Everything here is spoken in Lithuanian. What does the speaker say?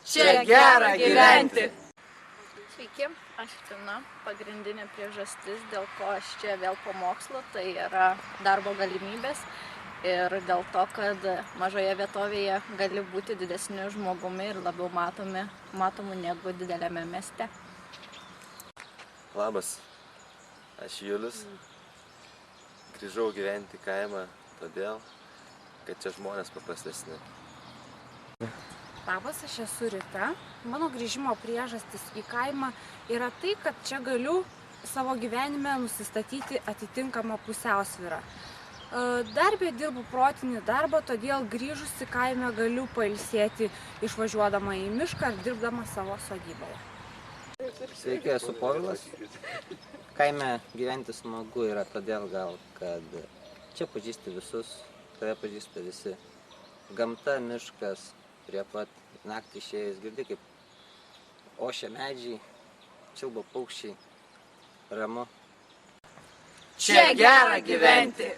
Čia gera gyventi. Sveiki, aš Tina. Pagrindinė priežastis, dėl ko aš čia vėl po mokslo, tai yra darbo galimybės ir dėl to, kad mažoje vietovėje gali būti didesniu žmogumi ir labiau matomu negu dideliame mieste. Labas, aš Julius. Grįžau gyventi į kaimą todėl, kad čia žmonės paprastesni. Labas, aš esu Rita. Mano grįžimo priežastis į kaimą yra tai, kad čia galiu savo gyvenime nusistatyti atitinkamą pusiausvyrą. Darbė dirbu protinį darbą, todėl grįžusi kaime galiu pailsėti išvažiuodama į mišką ar dirbdama savo sodyboje. Sveiki, esu Povilas. Kaime gyventi smagu yra todėl gal, kad čia pažįsti visus, tave pažįsta visi. Gamta, miškas, prie pat naktį išėjus, girdi kaip ošia medžiai, čiulba paukščiai, ramu. Čia gera gyventi.